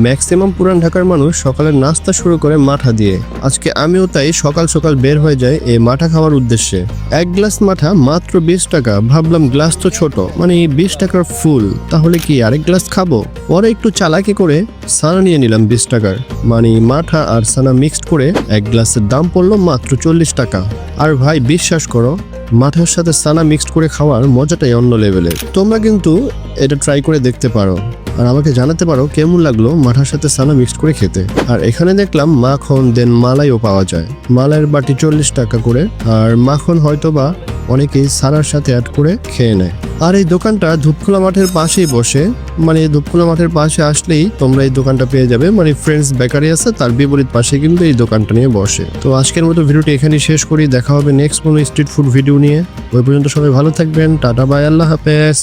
Maximum পুরান ঢাকার মানুষ সকালের নাস্তা শুরু করে মাঠা দিয়ে। আজকে আমিও তাই সকাল সকাল বের হয়ে যাই এই মাঠা খাওয়ার উদ্দেশ্যে। এক গ্লাস মাঠা মাত্র 20 টাকা। ভাবলাম গ্লাস তো ছোট, মানে 20 টাকার ফুল, তাহলে কি আরেক গ্লাস খাবো। পরে একটু চালাকি করে সানা নিয়ে নিলাম 20 টাকার। মানে মাঠা আর সানা মিক্সড করে এক গ্লাসের দাম পড়লো মাত্র 40 টাকা। আর ভাই বিশ্বাস করো, মাঠার সাথে সানা মিক্সড করে খাওয়ার মজাটাই অন্য লেভেলের। তোমরা কিন্তু এটা ট্রাই করে দেখতে পারো আর আমাকে জানাতে পারো কেমন লাগলো মাঠার সাথে সানা মিক্সড করে খেতে। আর এখানে দেখলাম মাখন দেন মালাইও পাওয়া যায়। মালাইয়ের বাটি 40 টাকা করে, আর মাখন হয়তো বা অনেকেই সানার সাথে অ্যাড করে খেয়ে নেয়। আর এই দোকানটা ধূপখোলা মাঠের পাশেই বসে। মানে ধূপখোলা মাঠের পাশে আসলেই তোমরা এই দোকানটা পেয়ে যাবে। মানে ফ্রেন্ডস বেকারি আছে, তার বিপরীত পাশে কিন্তু এই দোকানটা নিয়ে বসে। তো আজকের মতো ভিডিওটি এখানেই শেষ করি। দেখা হবে নেক্সট কোনো স্ট্রিট ফুড ভিডিও নিয়ে। ওই পর্যন্ত সবাই ভালো থাকবেন। টাটা বাই, আল্লাহ হাফেজ।